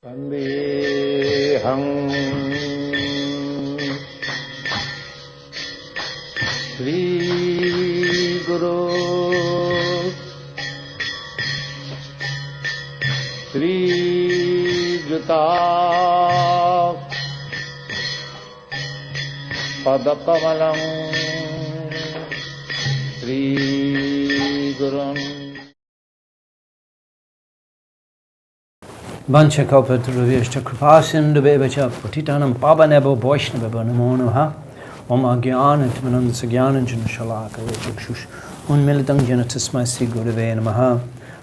Vandeham Sri Guru Sri Juta Padakamalam Sri Gurun Vanchakalpataruveshta kripasindhubevacha patitanam pavanebo vaishnavebo namo namaha Om agyanantimanam sagyananjana shalaka chakshush unmilitam jena tasmai sri gurave namaha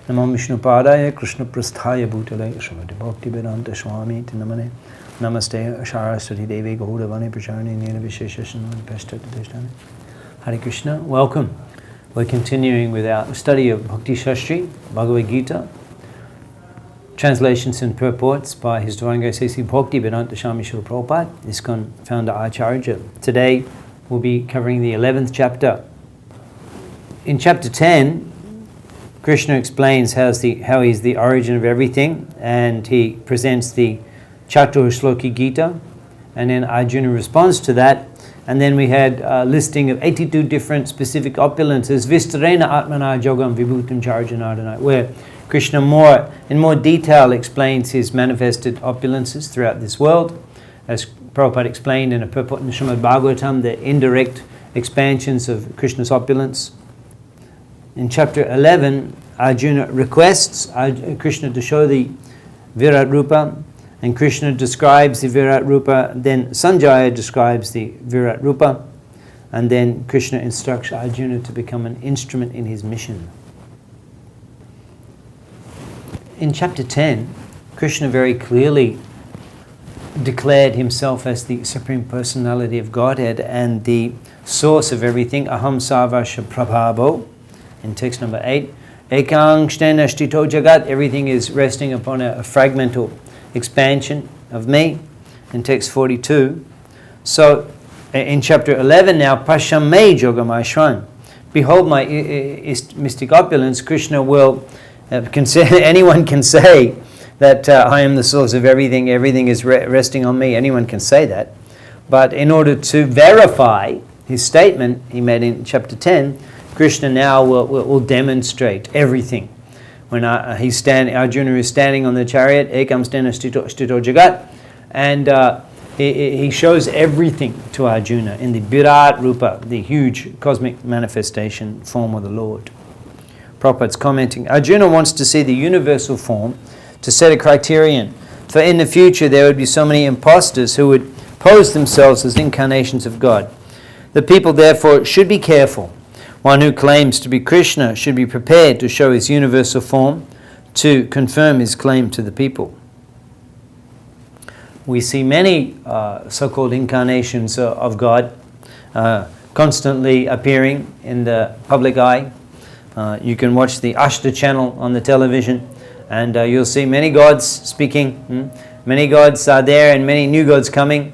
Namo Vishnupadaya Krishna Prasthaya Bhutale Srimati Bhakti Vedanta Swami Tinamane Namaste Saraswati Devi Gauravani Pracharani Nina Visheshasana Pashtatadeshtani Hare Krishna, welcome. We're continuing with our study of Bhakti Sastri, Bhagavad Gita, translations and purports by His Divine Grace A.C. Bhakti Vedanta Swami Srila Prabhupada, ISKCON founder Acharya. Today we'll be covering the 11th chapter. In chapter 10, Krishna explains how he's the origin of everything, and he presents the Chatur Shloki Gita, and then Arjuna responds to that, and then we had a listing of 82 different specific opulences, Vistarena Atmana Jogam Vibhutam Charjanardana, where Krishna in more detail explains his manifested opulences throughout this world. As Prabhupada explained in a purport in Srimad Bhagavatam, the indirect expansions of Krishna's opulence. In chapter 11, Arjuna requests Krishna to show the Virat Rupa, and Krishna describes the Virat Rupa, then Sanjaya describes the Virat Rupa, and then Krishna instructs Arjuna to become an instrument in his mission. In chapter 10, Krishna very clearly declared himself as the Supreme Personality of Godhead and the source of everything, Aham Sarvasya Prabhavo. In text number 8, Ekang Shtena Shtito Jagat, everything is resting upon a fragmental expansion of me. In text 42. So, in chapter 11 now, Pashame Jogamashran, behold my mystic opulence. Krishna will anyone can say that I am the source of everything, everything is resting on me, anyone can say that. But in order to verify his statement he made in chapter 10, Krishna now will demonstrate everything. When Arjuna is standing on the chariot, Ekam Stena Stito Jagat, and he shows everything to Arjuna in the Virat Rupa, the huge cosmic manifestation form of the Lord. Prabhupada's commenting, Arjuna wants to see the universal form to set a criterion, for in the future there would be so many impostors who would pose themselves as incarnations of God. The people therefore should be careful. One who claims to be Krishna should be prepared to show his universal form to confirm his claim to the people. We see many so-called incarnations of God constantly appearing in the public eye. You can watch the Ashta channel on the television, and you'll see many gods speaking. Many gods are there and many new gods coming.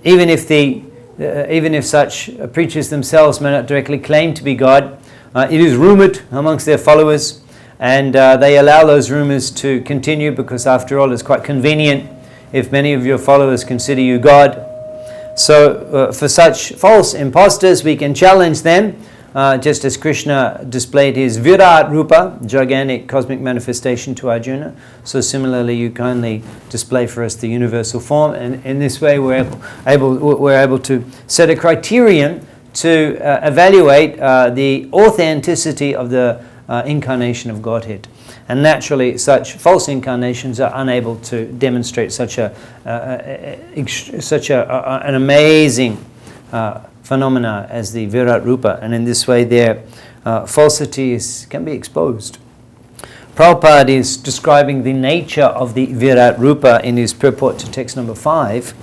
Even if such preachers themselves may not directly claim to be God, it is rumored amongst their followers, and they allow those rumors to continue because after all it's quite convenient if many of your followers consider you God. So for such false impostors we can challenge them, just as Krishna displayed his Virat Rupa, gigantic cosmic manifestation to Arjuna, so similarly you kindly display for us the universal form, and in this way we're able to set a criterion to evaluate the authenticity of the incarnation of Godhead. And naturally such false incarnations are unable to demonstrate such an amazing phenomena as the Virat Rupa, and in this way their falsity can be exposed. Prabhupada is describing the nature of the Virat Rupa in his purport to text number 5.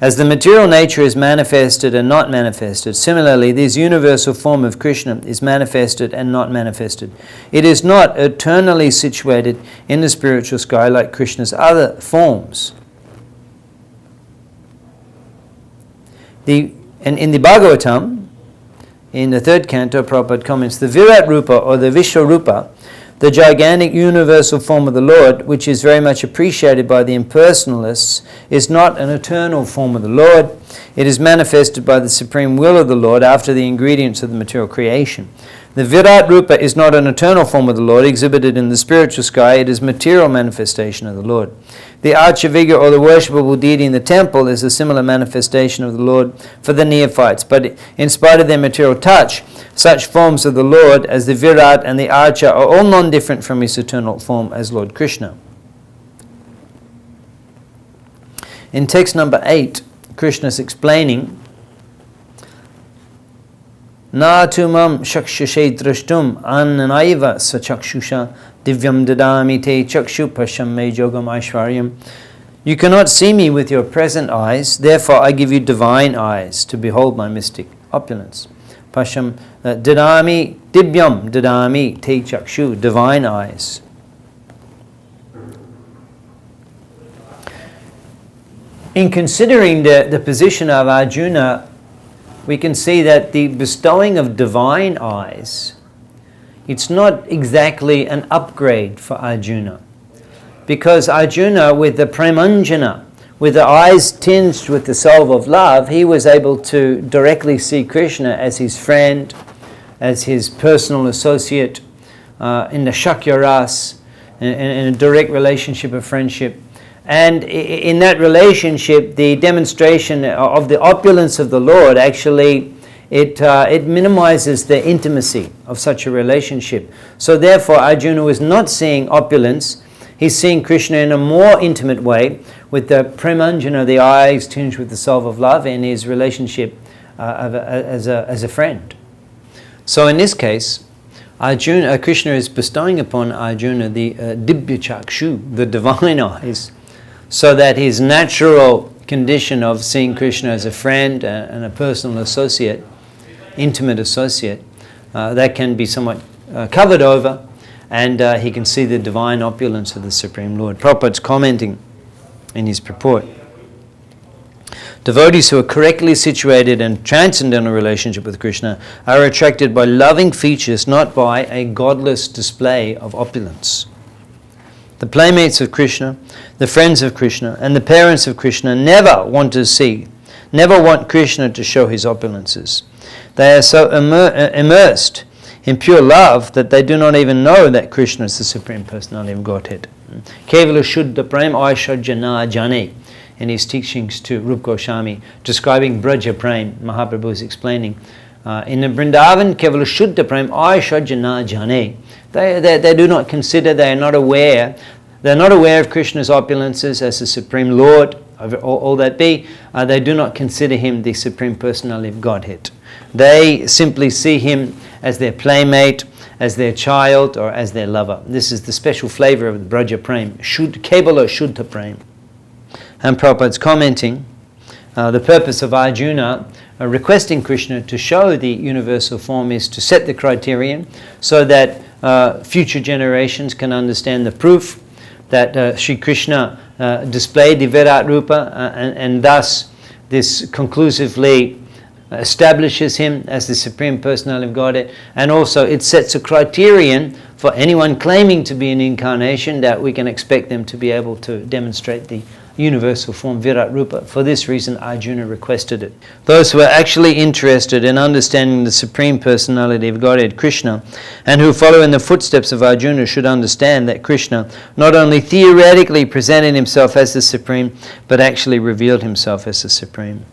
As the material nature is manifested and not manifested, similarly this universal form of Krishna is manifested and not manifested. It is not eternally situated in the spiritual sky like Krishna's other forms. And in the Bhagavatam, in the 3rd canto, Prabhupada comments, the Virat Rupa or the Vishwa Rupa The gigantic universal form of the Lord, which is very much appreciated by the impersonalists, is not an eternal form of the Lord. It is manifested by the supreme will of the Lord after the ingredients of the material creation. The Virat Rupa is not an eternal form of the Lord exhibited in the spiritual sky. It is material manifestation of the Lord. The Archavigya, or the worshipable deity in the temple, is a similar manifestation of the Lord for the neophytes. But in spite of their material touch, such forms of the Lord as the Virat and the Archa are all non-different from his eternal form as Lord Krishna. In text number 8, Krishna is explaining, Na tumam shakshushe drashtum annanaiva sachakshusha divyam dadami te chakshu pasham me jogam aishwaryam. You cannot see me with your present eyes, therefore I give you divine eyes to behold my mystic opulence. Pasham dadami divyam dadami te chakshu, divine eyes. In considering the position of Arjuna, we can see that the bestowing of divine eyes, it's not exactly an upgrade for Arjuna. Because Arjuna, with the Premanjana, with the eyes tinged with the salve of love, he was able to directly see Krishna as his friend, as his personal associate, in the Shakya Ras, in a direct relationship of friendship. And in that relationship, the demonstration of the opulence of the Lord, actually, it minimizes the intimacy of such a relationship. So therefore, Arjuna was not seeing opulence. He's seeing Krishna in a more intimate way, with the Premanjana, the eyes tinged with the salve of love, in his relationship as a friend. So in this case, Krishna is bestowing upon Arjuna the Dibya Chakshu, the divine eyes, so that his natural condition of seeing Krishna as a friend and a personal associate, intimate associate, that can be somewhat covered over, and he can see the divine opulence of the Supreme Lord. Prabhupada's commenting in his purport. Devotees who are correctly situated and transcendental relationship with Krishna are attracted by loving features, not by a godless display of opulence. The playmates of Krishna, the friends of Krishna, and the parents of Krishna never want Krishna to show his opulences. They are so immersed in pure love that they do not even know that Krishna is the Supreme Personality of Godhead. Kevala Shuddha Prem Aishajana Jane, in his teachings to Rup Goswami, describing Braja Prem, Mahaprabhu is explaining, in the Vrindavan, Kevala Shuddha Prem Aishajana Jane. They do not consider, they are not aware. They're not aware of Krishna's opulences as the Supreme Lord, all that be. They do not consider him the Supreme Personality of Godhead. They simply see him as their playmate, as their child, or as their lover. This is the special flavor of the Braja Prem, Kevala Shuddha Prem. And Prabhupada's commenting, the purpose of Arjuna requesting Krishna to show the universal form is to set the criterion so that future generations can understand the proof that Sri Krishna displayed the Virat Rupa, and thus this conclusively establishes him as the Supreme Personality of Godhead, and also it sets a criterion for anyone claiming to be an incarnation that we can expect them to be able to demonstrate the universal form Virat Rupa. For this reason, Arjuna requested it. Those who are actually interested in understanding the Supreme Personality of Godhead, Krishna, and who follow in the footsteps of Arjuna should understand that Krishna not only theoretically presented himself as the Supreme, but actually revealed himself as the Supreme.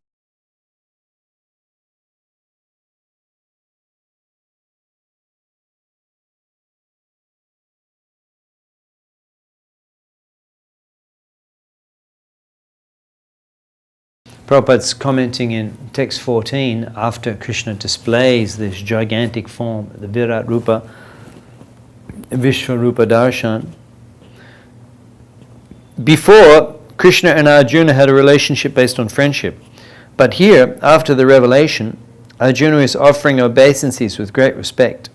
Prabhupada's commenting in text 14, after Krishna displays this gigantic form, the Virat Rupa, Vishwarupa Darshan. Before, Krishna and Arjuna had a relationship based on friendship. But here, after the revelation, Arjuna is offering obeisances with great respect,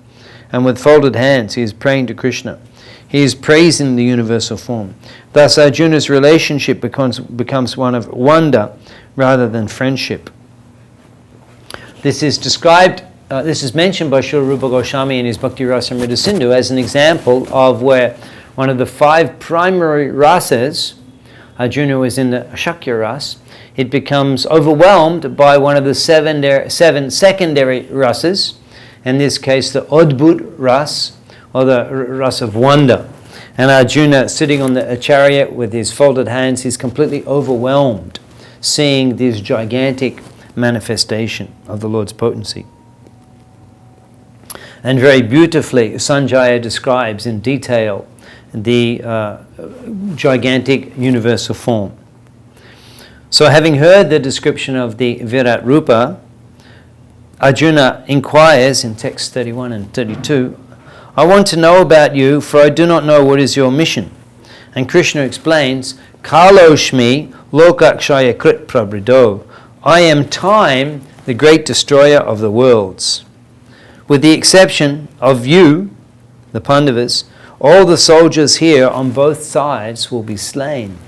and with folded hands he is praying to Krishna. He is praising the universal form. Thus Arjuna's relationship becomes one of wonder rather than friendship. This is described this is mentioned by Srila Rupa Goswami in his Bhakti Rasamrita Sindhu as an example of where one of the 5 primary rasas, Arjuna was in the Shakya ras, it becomes overwhelmed by one of the 7 secondary rasas, in this case the Adbhut ras, or the ras of wonder. And Arjuna, sitting on a chariot with his folded hands, he's completely overwhelmed, seeing this gigantic manifestation of the Lord's potency. And very beautifully, Sanjaya describes in detail the gigantic universal form. So having heard the description of the Virat Rupa, Arjuna inquires in text 31 and 32, I want to know about you, for I do not know what is your mission. And Krishna explains, Kaloshmi lokakshaya krit prabrido. I am time, the great destroyer of the worlds. With the exception of you, the Pandavas, all the soldiers here on both sides will be slain.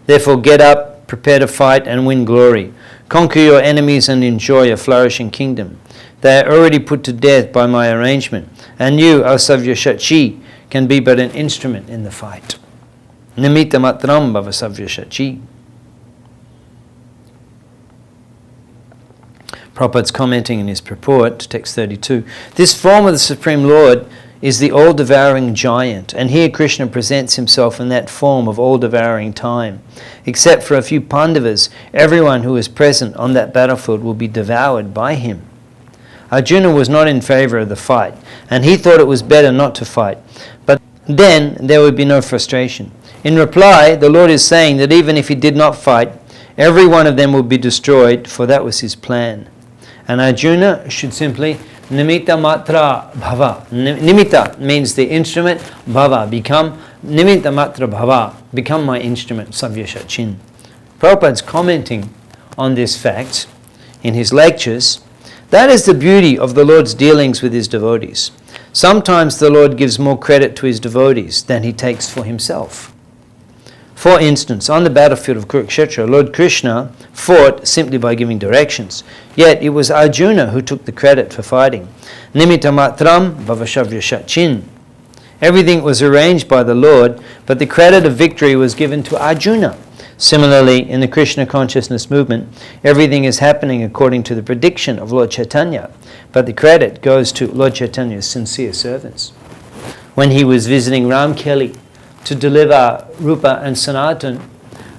Therefore get up, prepare to fight and win glory. Conquer your enemies and enjoy a flourishing kingdom. They are already put to death by my arrangement, and you, Asavya Shachi, can be but an instrument in the fight. Nimitta matram bhavasavya Shachi. Prabhupada's commenting in his purport, text 32, this form of the Supreme Lord is the all-devouring giant, and here Krishna presents himself in that form of all-devouring time. Except for a few Pandavas, everyone who is present on that battlefield will be devoured by him. Arjuna was not in favor of the fight, and he thought it was better not to fight, but then there would be no frustration. In reply, the Lord is saying that even if he did not fight, every one of them would be destroyed, for that was his plan. And Arjuna should simply nimitta matra bhava. Nimitta means the instrument, bhava, become, nimitta matra bhava, become my instrument, savya shachin. Prabhupada's commenting on this fact in his lectures. That is the beauty of the Lord's dealings with his devotees. Sometimes the Lord gives more credit to his devotees than he takes for himself. For instance, on the battlefield of Kurukshetra, Lord Krishna fought simply by giving directions. Yet it was Arjuna who took the credit for fighting. Nimitta matram bhavashavya shachin. Everything was arranged by the Lord, but the credit of victory was given to Arjuna. Similarly, in the Krishna consciousness movement, everything is happening according to the prediction of Lord Chaitanya, but the credit goes to Lord Chaitanya's sincere servants. When he was visiting Ramkeli to deliver Rupa and Sanatan,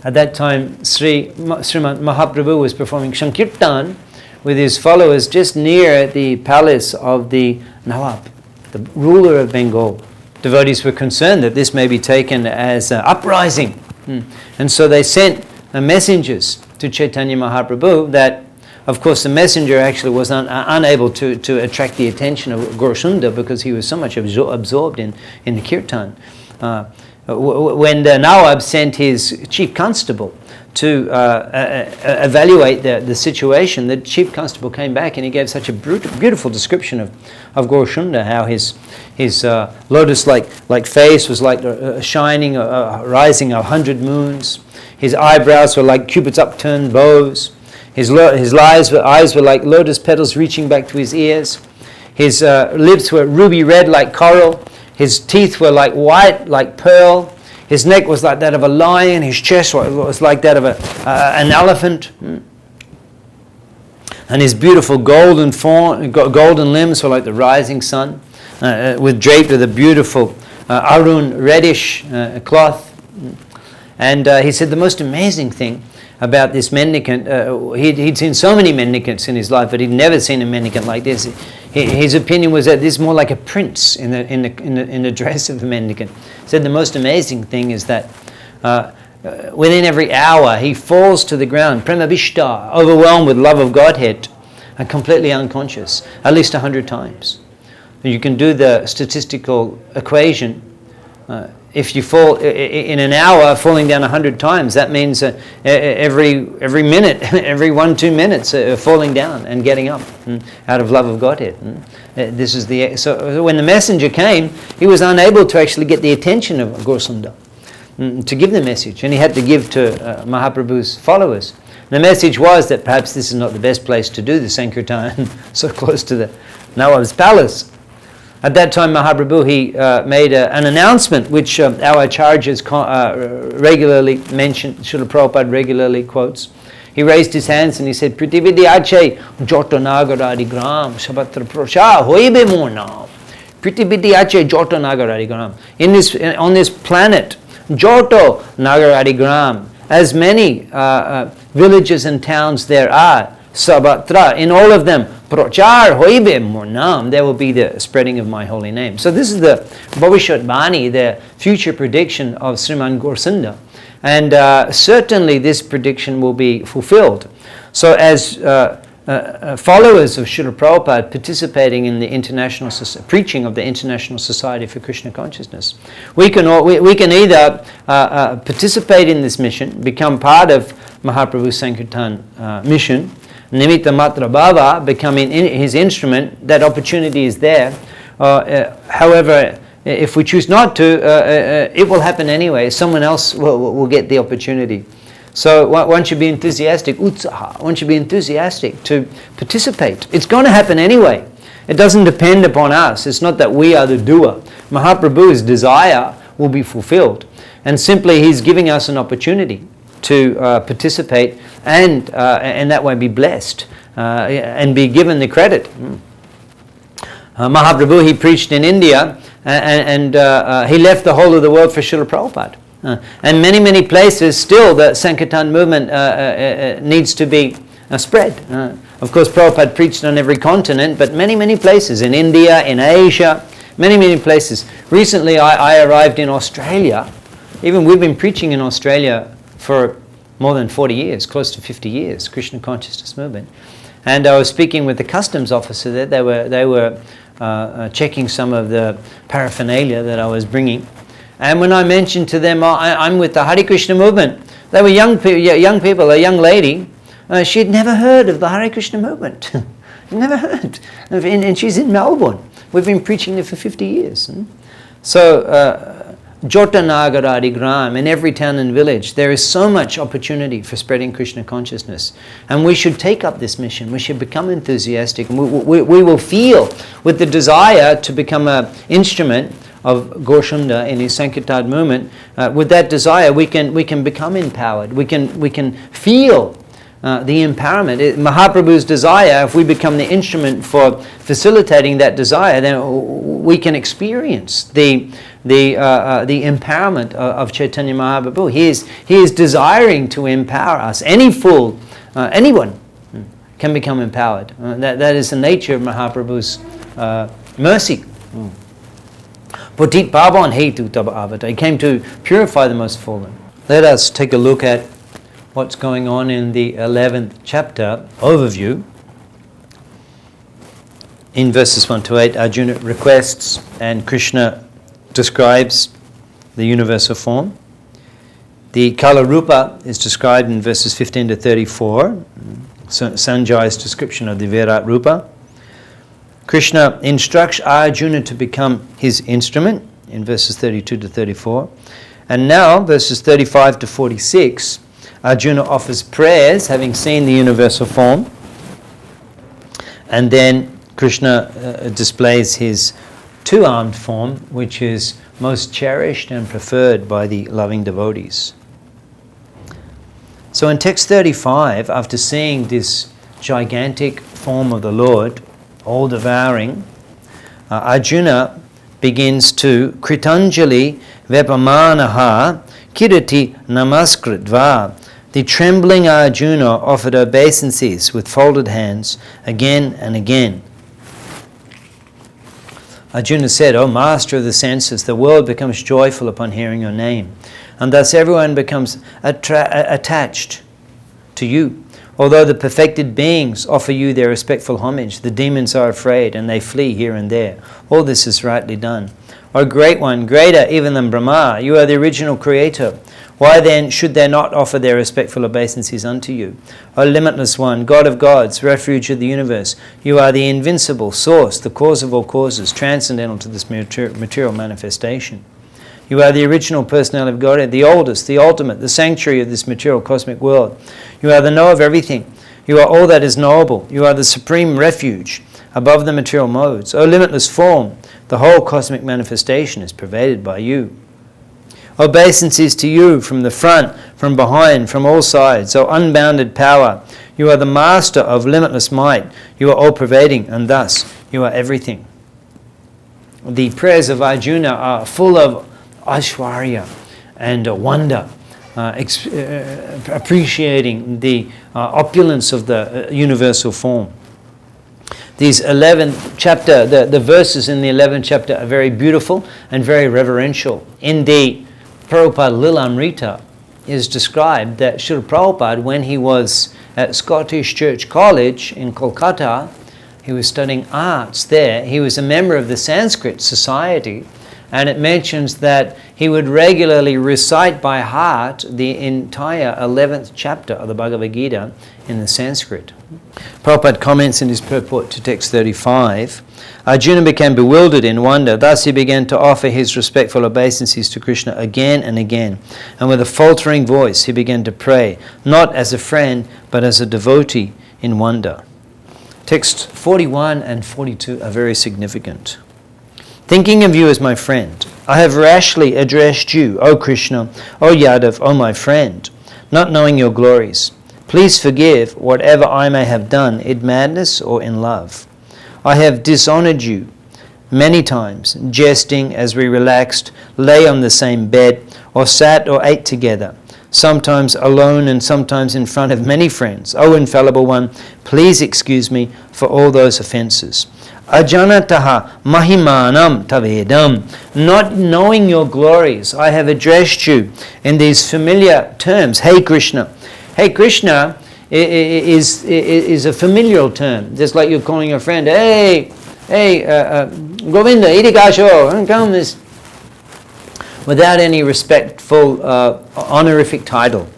at that time Srimad Mahaprabhu was performing Sankirtan with his followers just near the palace of the Nawab, the ruler of Bengal. Devotees were concerned that this may be taken as an uprising. And so they sent messengers to Chaitanya Mahaprabhu that, of course, the messenger actually was unable to attract the attention of Gaurasunda because he was so much absorbed in the kirtan. When the Nawab sent his chief constable to evaluate the situation, the chief constable came back and he gave such a beautiful description of Gaurasunda, how his lotus-like face was like shining, rising 100 moons. His eyebrows were like Cupid's upturned bows. His eyes were like lotus petals reaching back to his ears. His lips were ruby red like coral. His teeth were like white like pearl. His neck was like that of a lion. His chest was like that of an elephant. And his beautiful golden limbs were like the rising sun, draped with a beautiful arun reddish cloth. And he said the most amazing thing about this mendicant, he'd seen so many mendicants in his life, but he'd never seen a mendicant like this. His opinion was that this is more like a prince in the dress of a mendicant. He said the most amazing thing is that within every hour he falls to the ground, premabhishta, overwhelmed with love of Godhead, and completely unconscious, at least 100 times. You can do the statistical equation. If you fall in an hour, falling down 100 times, that means every minute, every 1-2 minutes, falling down and getting up out of love of Godhead. So when the messenger came, he was unable to actually get the attention of Gaurasunda to give the message, and he had to give to Mahaprabhu's followers. The message was that perhaps this is not the best place to do the Sankirtan, so close to the Nawab's palace. At that time, Mahaprabhu, he made an announcement which our acharyas regularly mention, Srila Prabhupada regularly quotes. He raised his hands and he said, Pritividyache Jotonagaradi Gram Sabatra Prosha Hoibe Monam. Pritividyache Jotonagaradi Gram. On this planet, Joto Nagaradi Gram, as many villages and towns there are, Sabatra, in all of them, Prochar Hoibe Monam, there will be the spreading of my holy name. So this is the Bhavishat Bani, the future prediction of Sriman Gaurasunda. And certainly this prediction will be fulfilled. So as followers of Srila Prabhupada participating in the international preaching of the International Society for Krishna Consciousness, we can either participate in this mission, become part of Mahaprabhu's Sankirtan mission, Nimitta Matra Bhava, becoming his instrument. That opportunity is there. However, if we choose not to, it will happen anyway. Someone else will get the opportunity. So one should be enthusiastic, utsaha. One should be enthusiastic to participate. It's going to happen anyway. It doesn't depend upon us. It's not that we are the doer. Mahaprabhu's desire will be fulfilled. And simply he's giving us an opportunity to participate and that way be blessed and be given the credit. Mahaprabhu, he preached in India and he left the whole of the world for Srila Prabhupada. And many places still the Sankirtan movement needs to be spread. Of course, Prabhupada preached on every continent, but many places, in India, in Asia, many places. Recently I arrived in Australia. Even we've been preaching in Australia for more than 40 years, close to 50 years, Krishna Consciousness Movement. And I was speaking with the customs officer there. They were checking some of the paraphernalia that I was bringing. And when I mentioned to them, I'm with the Hare Krishna movement, they were young people, a young lady. She'd never heard of the Hare Krishna movement. Never heard. And she's in Melbourne. We've been preaching there for 50 years. So, Jotanagaradi Gram, in every town and village, there is so much opportunity for spreading Krishna consciousness. And we should take up this mission. We should become enthusiastic. And we will feel with the desire to become an instrument of Gaurasunda in his Sankirtan movement. With that desire, we can become empowered. We can feel the empowerment. Mahaprabhu's desire, if we become the instrument for facilitating that desire, then we can experience the empowerment of Chaitanya Mahaprabhu. He is desiring to empower us. Any fool, anyone can become empowered. That is the nature of Mahaprabhu's mercy. Potit pavan hetu tab avata. He came to purify the most fallen. Let us take a look at what's going on in the 11th chapter, overview. In verses 1 to 8, Arjuna requests and Krishna describes the universal form. The Kala Rupa is described in verses 15 to 34, Sanjay's description of the Virat Rupa. Krishna instructs Arjuna to become his instrument in verses 32 to 34. And now, verses 35 to 46, Arjuna offers prayers, having seen the universal form. And then Krishna displays his two-armed form, which is most cherished and preferred by the loving devotees. So in text 35, after seeing this gigantic form of the Lord, all-devouring, Arjuna begins to Kritanjali Vepamanaha Kirati Namaskritva. The trembling Arjuna offered obeisances with folded hands again and again. Arjuna said, O master of the senses, the world becomes joyful upon hearing your name, and thus everyone becomes attached to you. Although the perfected beings offer you their respectful homage, the demons are afraid and they flee here and there. All this is rightly done. O great one, greater even than Brahma, you are the original creator. Why then should they not offer their respectful obeisances unto you? O limitless one, God of gods, refuge of the universe, you are the invincible source, the cause of all causes, transcendental to this material manifestation. You are the original personality of Godhead, the oldest, the ultimate, the sanctuary of this material cosmic world. You are the knower of everything. You are all that is knowable. You are the supreme refuge above the material modes. O limitless form, the whole cosmic manifestation is pervaded by you. Obeisances to you from the front, from behind, from all sides. O unbounded power, you are the master of limitless might. You are all-pervading, and thus you are everything. The prayers of Arjuna are full of Aishwarya and wonder, appreciating the opulence of the universal form. These 11th chapter, the verses in the 11th chapter are very beautiful and very reverential. In the Prabhupada Lilamrita is described that Srila Prabhupada, when he was at Scottish Church College in Kolkata, he was studying arts there. He was a member of the Sanskrit Society, and it mentions that he would regularly recite by heart the entire 11th chapter of the Bhagavad Gita in the Sanskrit. Prabhupada comments in his purport to text 35, Arjuna became bewildered in wonder. Thus he began to offer his respectful obeisances to Krishna again and again. And with a faltering voice he began to pray, not as a friend, but as a devotee in wonder. Text 41 and 42 are very significant. Thinking of you as my friend, I have rashly addressed you, O Krishna, O Yadav, O my friend, not knowing your glories. Please forgive whatever I may have done in madness or in love. I have dishonored you many times, jesting as we relaxed, lay on the same bed, or sat or ate together, sometimes alone and sometimes in front of many friends. O infallible one, please excuse me for all those offenses. Ajanataha mahimanam tavedam. Not knowing your glories, I have addressed you in these familiar terms. Hey Krishna. Hey Krishna is a familial term. Just like you're calling your friend, hey, Govinda, itikasho, come this. Without any respectful honorific title.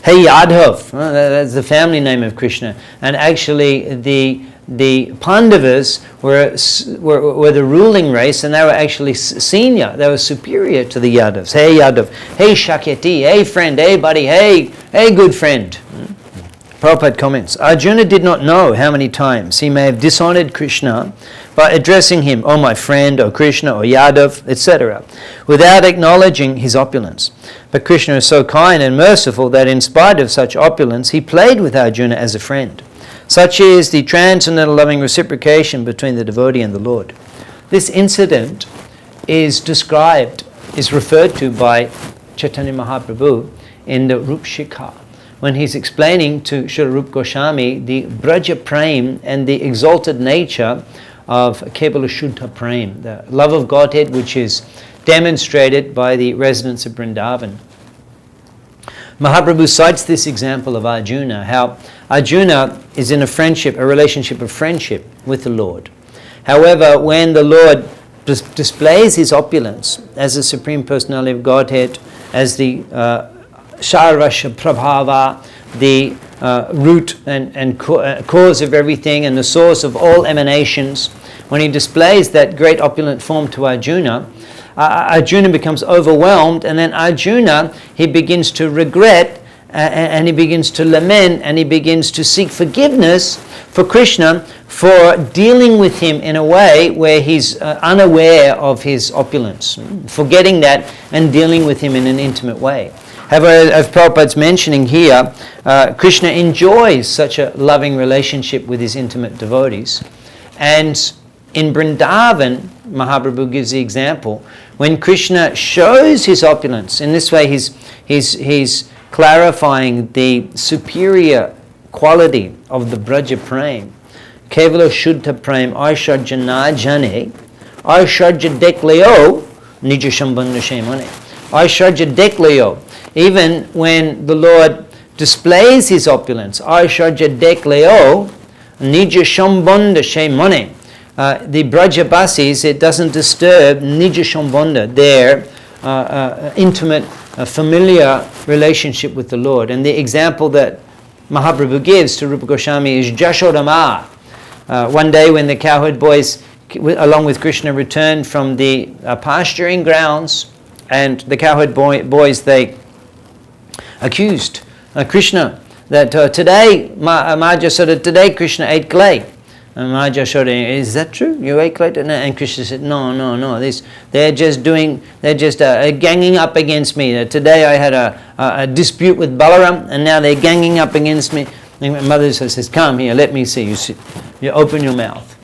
Hey Yadhav, that's the family name of Krishna. And actually the Pandavas were the ruling race, and they were actually senior. They were superior to the Yadavs. Hey Yadav, hey Shakyati, hey friend, hey buddy, hey good friend. Prabhupada comments, Arjuna did not know how many times he may have dishonored Krishna by addressing him, O my friend, O Krishna, O Yadav, etc., without acknowledging his opulence. But Krishna is so kind and merciful that in spite of such opulence, he played with Arjuna as a friend. Such is the transcendental loving reciprocation between the devotee and the Lord. This incident is referred to by Chaitanya Mahaprabhu in the Rup Shikha, when he's explaining to Srila Rupa Goswami the Braja Prem and the exalted nature of Kevala Shuddha Prem, the love of Godhead which is demonstrated by the residents of Vrindavan. Mahaprabhu cites this example of Arjuna, how Arjuna is in a relationship of friendship with the Lord. However, when the Lord displays his opulence as the Supreme Personality of Godhead, as the Sarvasya Prabhava, the root and cause of everything and the source of all emanations, when he displays that great opulent form to Arjuna, Arjuna becomes overwhelmed, and then Arjuna, he begins to regret and he begins to lament and he begins to seek forgiveness for Krishna for dealing with him in a way where he's unaware of his opulence, forgetting that and dealing with him in an intimate way. However, as Prabhupada's mentioning here, Krishna enjoys such a loving relationship with his intimate devotees. And in Vrindavan, Mahaprabhu gives the example, when Krishna shows his opulence, in this way he's clarifying the superior quality of the Braja Prem. Kevala Shuddha Prem Aishwarya na jane, Aishwarya dekleo, Nija Shambhanda Shemane. Aishwarya dekleo. Even when the Lord displays his opulence, Aishwarya dekleo, Nija Shambhanda Shemane. The Brajabasis, it doesn't disturb Nija Shambhanda, their intimate, familiar relationship with the Lord. And the example that Mahaprabhu gives to Rupa Goswami is Jashodama. One day when the cowherd boys, along with Krishna, returned from the pasturing grounds, and the cowherd boys, they accused Krishna that today Krishna ate clay. And Maja showed him, is that true? You ate clay? And Krishna said, no. They're just ganging up against me. Today I had a dispute with Balaram, and now they're ganging up against me. And Mother says, come here, let me see. You open your mouth.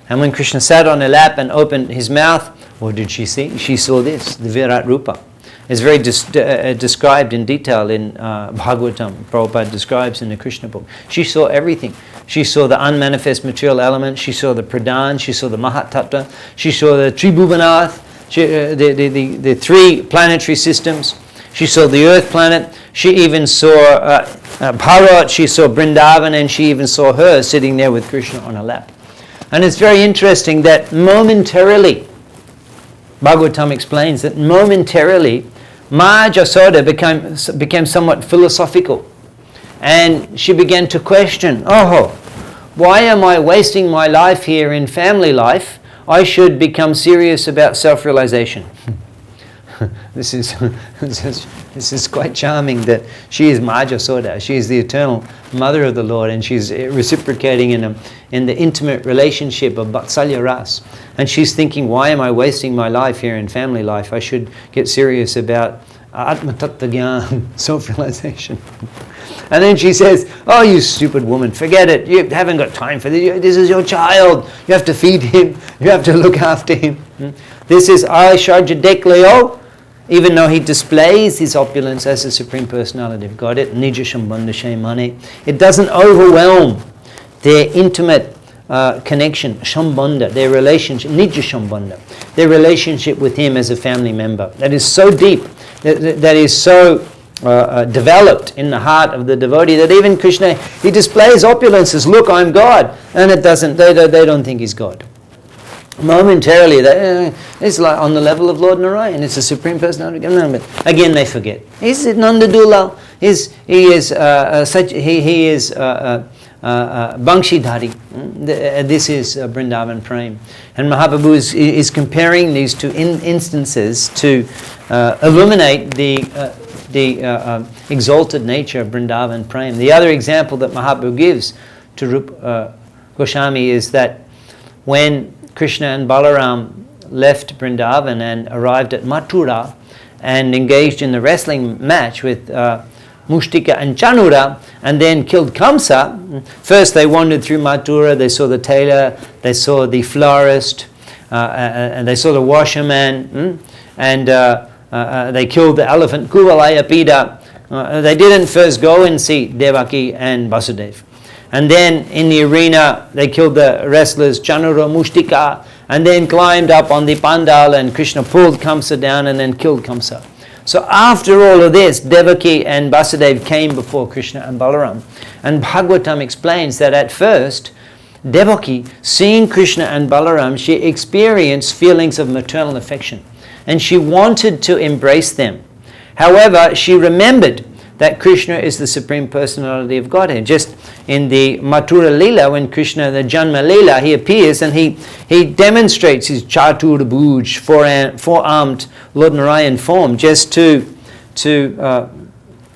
And when Krishna sat on her lap and opened his mouth, what did she see? She saw this, the Virat Rupa. It's very described in detail in Bhagavatam. Prabhupada describes in the Krishna book. She saw everything. She saw the unmanifest material element. She saw the Pradhan. She saw the Mahat Tattva. She saw the Tribhuvanath, the three planetary systems. She saw the earth planet. She even saw Bharat. She saw Vrindavan, and she even saw her sitting there with Krishna on her lap. And it's very interesting that momentarily, Bhagavatam explains that momentarily, Ma Jasoda became somewhat philosophical. And she began to question, why am I wasting my life here in family life? I should become serious about self-realization. This is quite charming that she is Ma Jasoda. She is the eternal mother of the Lord, and she's reciprocating in the intimate relationship of Vatsalya Ras. And she's thinking, why am I wasting my life here in family life? I should get serious about Atma Tattva Gyan, self-realization. And then she says, oh, you stupid woman, forget it. You haven't got time for this. This is your child. You have to feed him. You have to look after him. This is Aisharja Dekleo. Even though he displays his opulence as the Supreme Personality of Godhead, Nija Shambandha Shaimane, it doesn't overwhelm their intimate connection, Shambandha, their relationship, Nija Shambandha, their relationship with him as a family member. That is so deep, that is so developed in the heart of the devotee, that even Krishna, he displays opulence as, look, I'm God, and it doesn't. They don't think he's God. Momentarily, it's like on the level of Lord Narayan. It's a Supreme Personality. No, but again, they forget. He's Nanda Dulal. He is Bangshidhari. This is Vrindavan Prem. And Mahaprabhu is comparing these two instances to illuminate the exalted nature of Vrindavan Prem. The other example that Mahaprabhu gives to Rupa Goswami is that when Krishna and Balaram left Vrindavan and arrived at Mathura and engaged in the wrestling match with Mushtika and Chanura, and then killed Kamsa. First they wandered through Mathura, they saw the tailor, they saw the florist, and they saw the washerman, and they killed the elephant Kuvalayapida. They didn't first go and see Devaki and Vasudeva. And then in the arena, they killed the wrestlers Chanura, Mushtika, and then climbed up on the pandal, and Krishna pulled Kamsa down and then killed Kamsa. So after all of this, Devaki and Vasudeva came before Krishna and Balaram. And Bhagavatam explains that at first, Devaki, seeing Krishna and Balaram, she experienced feelings of maternal affection. And she wanted to embrace them. However, she remembered that Krishna is the Supreme Personality of Godhead. Just in the Mathura Leela, when Krishna, the Janma Leela, he appears and he demonstrates his Chatur Bhuj, four-armed Lord Narayan form, just to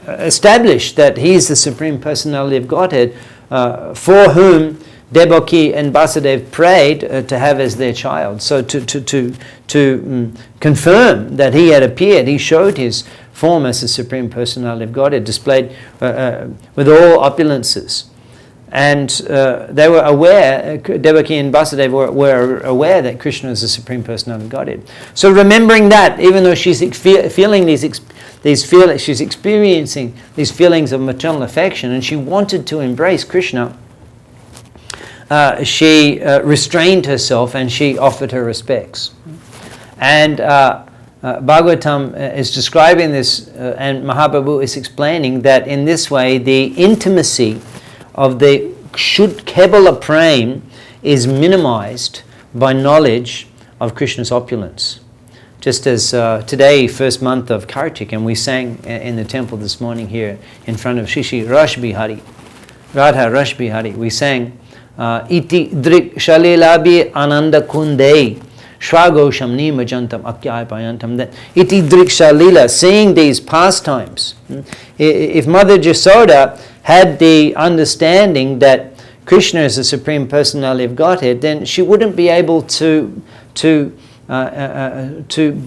establish that he is the Supreme Personality of Godhead, for whom Devaki and Vasudeva prayed to have as their child. So to confirm that he had appeared, he showed his form as the Supreme Personality of Godhead, displayed with all opulences. And they were aware, Devaki and Vasudeva were aware that Krishna is the Supreme Personality of Godhead. So remembering that, even though she's feeling she's experiencing these feelings of maternal affection, and she wanted to embrace Krishna, she restrained herself and she offered her respects. And Bhagavatam is describing this, and Mahaprabhu is explaining that in this way the intimacy of the Shuddh Kebala Prem is minimized by knowledge of Krishna's opulence. Just as today, first month of Kartik, and we sang in the temple this morning here in front of Shishi Rashbihari, Radha Rashbihari, we sang Iti Drik Shalilabi Ananda Kundei Shvagosham nimajantam akyaipayantam, that iti driksha lila, seeing these pastimes. If Mother Jasoda had the understanding that Krishna is the Supreme Personality of Godhead, then she wouldn't be able to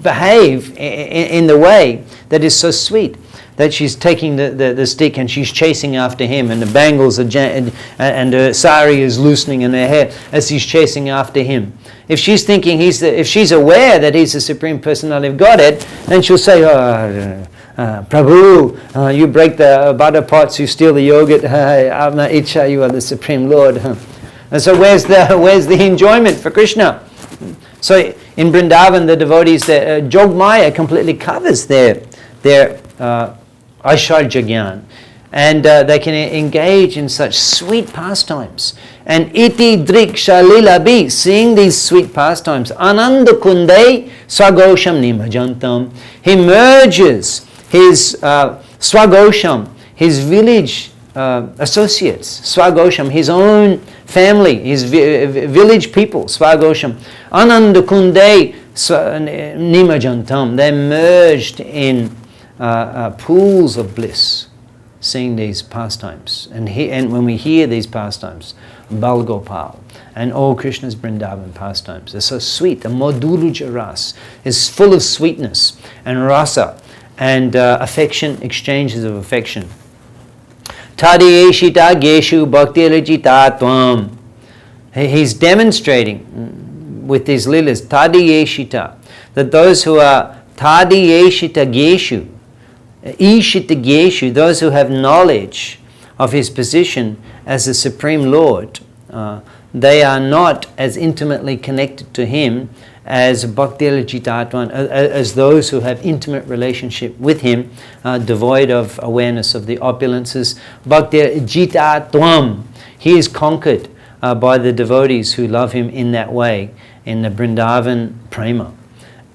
behave in the way that is so sweet. That she's taking the stick and she's chasing after him, and the bangles are and the sari is loosening in her hair as she's chasing after him. If she's thinking if she's aware that he's the Supreme Personality of Godhead, then she'll say, Prabhu, you break the butter pots, you steal the yogurt, Avna Icha, you are the Supreme Lord. And so where's the enjoyment for Krishna? So in Vrindavan, the devotees, Jogmaya completely covers their Aisharja Gyan, and they can engage in such sweet pastimes. And iti driksha lilabi, seeing these sweet pastimes, ananda kunde swagosham nimajantam, he merges his swagosham, his village associates, swagosham, his own family, his village people, swagosham, ananda kunde nimajantam, they're merged in pools of bliss, seeing these pastimes. And when we hear these pastimes, Bal Gopal and all Krishna's Vrindavan pastimes, they're so sweet. The Madhuluja Ras is full of sweetness and rasa and affection, exchanges of affection. Tadiyeshita geshu bhakti rajita tvam. He's demonstrating with these lilas, Tadiyeshita, that those who are Tadiyeshita geshu, Ishita geshu, those who have knowledge of his position as the Supreme Lord, they are not as intimately connected to him as Bhakti Jitatvan, as those who have intimate relationship with him, devoid of awareness of the opulences. Bhakti Jitatvam, he is conquered by the devotees who love him in that way, in the Vrindavan Prema.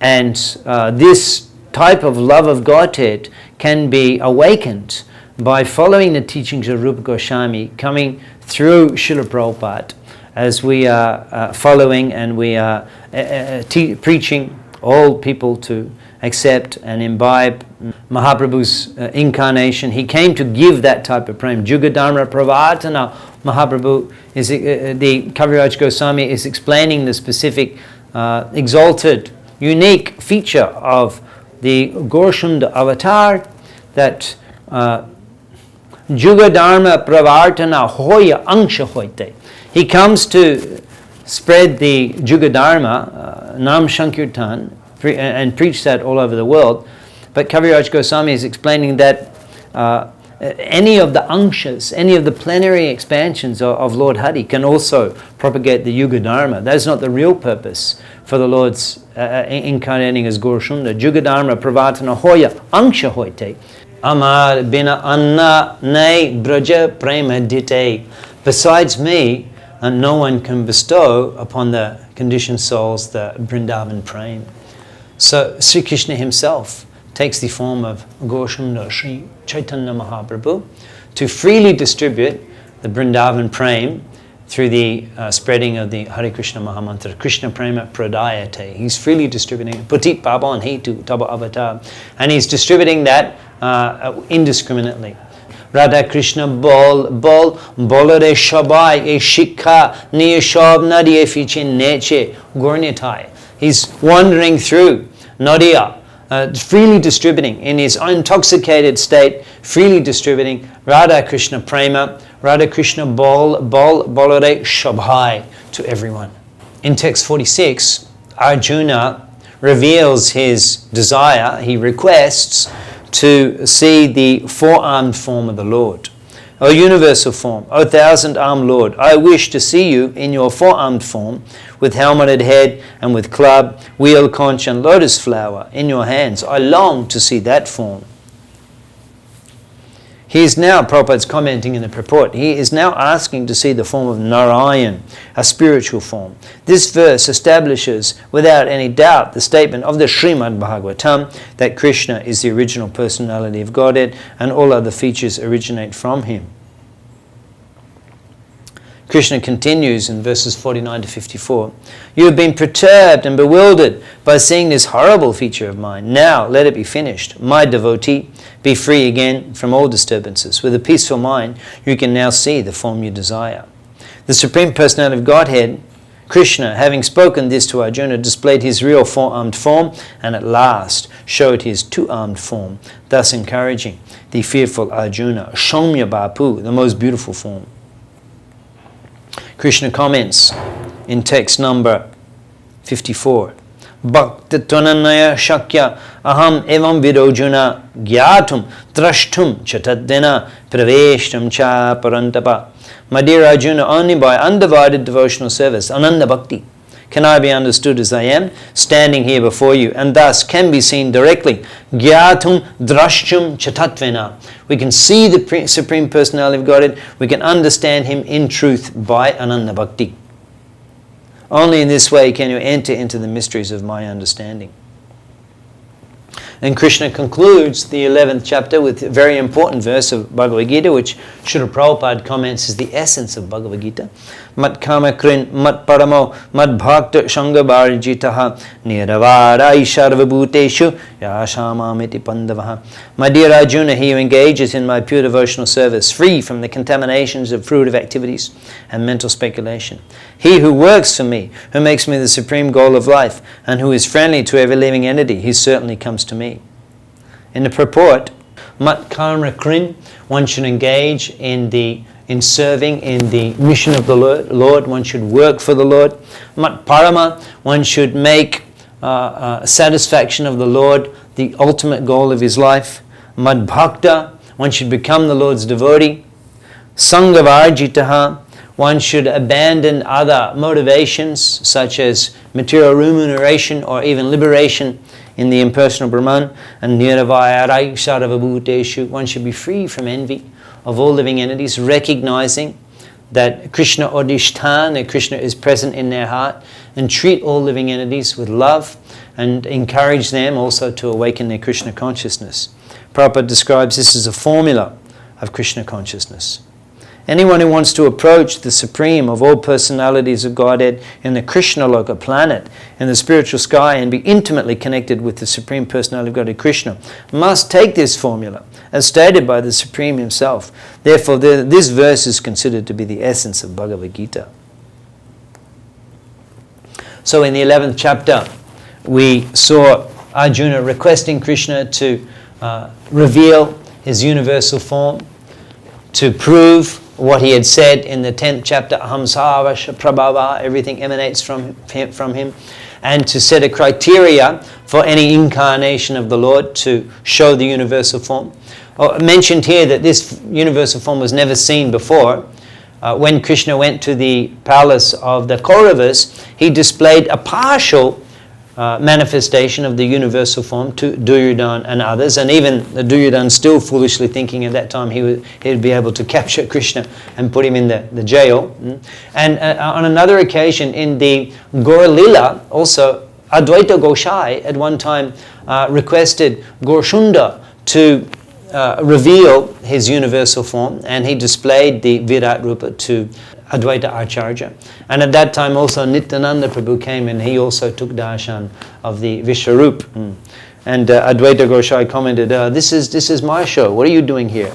And this type of love of Godhead can be awakened by following the teachings of Rupa Goswami, coming through Srila Prabhupada, as we are following and we are preaching all people to accept and imbibe Mahaprabhu's incarnation. He came to give that type of prem. Jugadharma Pravartana. Mahaprabhu is the Kaviraj Goswami is explaining the specific exalted, unique feature of the Gorshunda avatar, that Jugadharma Pravartana Hoya Angsha Hoite. He comes to spread the Jugadharma, Nam Shankirtan, and preach that all over the world. But Kaviraj Goswami is explaining that any of the Angshas, any of the plenary expansions of Lord Hari can also propagate the Yuga Dharma. That's not the real purpose for the Lord's incarnating as Gorshunda. Jugadharma Pravartana Hoya Angsha Hoite. Amar Bina Anna Nay Braja Prema Dite. Besides me, no one can bestow upon the conditioned souls the Vrindavan Prem. So Sri Krishna himself takes the form of Gorshunda Sri Chaitanya Mahaprabhu to freely distribute the Vrindavan Prem through the spreading of the Hare Krishna Mahamantra, Krishna Prema Pradayate. He's freely distributing Putit Pavan Hetu Taba Avatar, and he's distributing that indiscriminately. Radha Krishna bolare shabai e shikha niya shab nadiye fichin neche gornitai. He's wandering through Nadia, freely distributing in his intoxicated state, freely distributing Radha Krishna Prema, Radha Krishna bolare shabai to everyone. In text 46, Arjuna reveals his desire, he requests to see the four-armed form of the Lord. O universal form, O thousand-armed Lord, I wish to see you in your four-armed form, with helmeted head and with club, wheel, conch and lotus flower in your hands. I long to see that form. He is now, Prabhupada's commenting in the purport, he is now asking to see the form of Narayan, a spiritual form. This verse establishes without any doubt the statement of the Srimad Bhagavatam that Krishna is the original personality of Godhead and all other features originate from him. Krishna continues in verses 49 to 54. You have been perturbed and bewildered by seeing this horrible feature of mine. Now let it be finished. My devotee, be free again from all disturbances. With a peaceful mind, you can now see the form you desire. The Supreme Personality of Godhead, Krishna, having spoken this to Arjuna, displayed his real four-armed form and at last showed his two-armed form, thus encouraging the fearful Arjuna, Shomya Bapu, the most beautiful form. Krishna comments in text number 54. Bhakti Tvananaya Shakya Aham Evam Vidojuna Gyatum Trashtum Chatadena Praveshtam Cha Parantapa. My dear Arjuna, only by undivided devotional service, Ananda Bhakti, can I be understood as I am, standing here before you, and thus can be seen directly. Gyatum Drashtum Chatatvena. We can see the Supreme Personality of Godhead, we can understand Him in truth by Ananda Bhakti. Only in this way can you enter into the mysteries of my understanding. And Krishna concludes the 11th chapter with a very important verse of Bhagavad Gita, which Srila Prabhupada comments is the essence of Bhagavad Gita. Mat kama krin, mat paramo, mat bhakta shanga bharjitaha, niravara isharvabhuteshu, yashamamiti pandavaha. My dear Arjuna, he who engages in my pure devotional service, free from the contaminations of fruitive activities and mental speculation. He who works for me, who makes me the supreme goal of life, and who is friendly to every living entity, he certainly comes to me. In the purport, mat karma krin, one should engage in serving in the mission of the Lord, one should work for the Lord. Mat parama, one should make satisfaction of the Lord the ultimate goal of his life. Mad bhakta, one should become the Lord's devotee. Sangavarjitaha, one should abandon other motivations such as material remuneration or even liberation in the impersonal Brahman. And niravayarai saravabhuteshu, one should be free from envy of all living entities, recognizing that Krishna Odishtan, that Krishna is present in their heart, and treat all living entities with love and encourage them also to awaken their Krishna consciousness. Prabhupada describes this as a formula of Krishna consciousness. Anyone who wants to approach the supreme of all personalities of Godhead in the Krishna Loka planet, in the spiritual sky, and be intimately connected with the Supreme Personality of Godhead Krishna, must take this formula, as stated by the Supreme Himself. Therefore, this verse is considered to be the essence of Bhagavad Gita. So in the 11th chapter, we saw Arjuna requesting Krishna to reveal his universal form, to prove what he had said in the 10th chapter, Aham Sarvasya Prabhava, everything emanates from him, and to set a criteria for any incarnation of the Lord to show the universal form. Mentioned here that this universal form was never seen before. When Krishna went to the palace of the Kauravas, he displayed a partial manifestation of the universal form to Duryodhana and others, and even Duryodhana still foolishly thinking at that time he would be able to capture Krishna and put him in the jail. And on another occasion in the Gaur Lila, also Advaita Goshai at one time requested Gaurshunda to reveal his universal form, and he displayed the Virat Rupa to Advaita Acharya. And at that time also Nityananda Prabhu came and he also took darshan of the Vishwarup. And Advaita Goshai commented, this is my show, what are you doing here?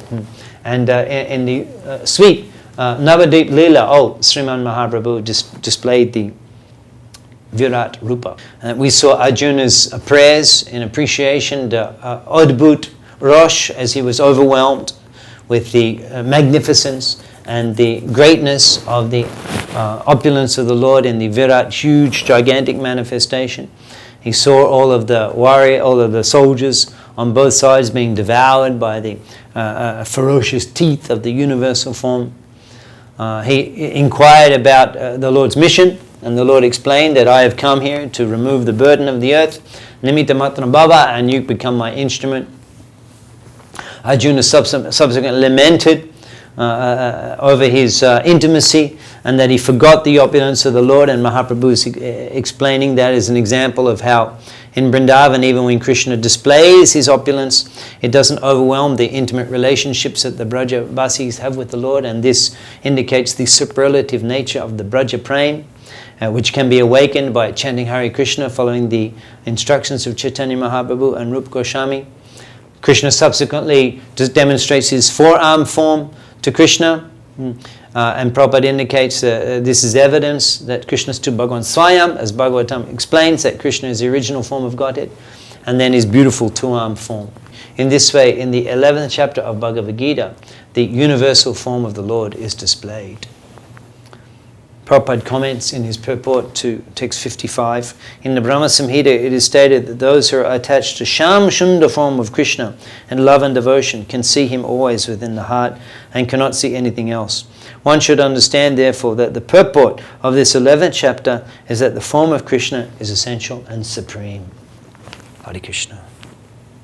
And in the sweet Navadip Leela, Sriman Mahaprabhu displayed the Virat Rupa. And we saw Arjuna's prayers in appreciation, the Adbhut Rosh, as he was overwhelmed with the magnificence and the greatness of the opulence of the Lord in the Virat, huge, gigantic manifestation. He saw all of the soldiers on both sides being devoured by the ferocious teeth of the universal form. He inquired about the Lord's mission, and the Lord explained that I have come here to remove the burden of the earth, nimitta matra bhava, and you become my instrument. Arjuna subsequently lamented over his intimacy and that he forgot the opulence of the Lord, and Mahaprabhu is explaining that as an example of how In Vrindavan, even when Krishna displays his opulence, it doesn't overwhelm the intimate relationships that the Brajavasis have with the Lord, and this indicates the superlative nature of the Braja Prem, which can be awakened by chanting Hare Krishna following the instructions of Chaitanya Mahaprabhu and Rupa Goswami. Krishna subsequently just demonstrates his forearm form to Krishna, and Prabhupada indicates this is evidence that Krishna is to Bhagavan Swayam, as Bhagavatam explains that Krishna is the original form of Godhead, and then his beautiful two-arm form. In this way, in the 11th chapter of Bhagavad Gita, the universal form of the Lord is displayed. Prabhupada comments in his purport to text 55, in the Brahma Samhita it is stated that those who are attached to Sham Shunda form of Krishna and love and devotion can see him always within the heart and cannot see anything else. One should understand therefore that the purport of this 11th chapter is that the form of Krishna is essential and supreme. Hare Krishna.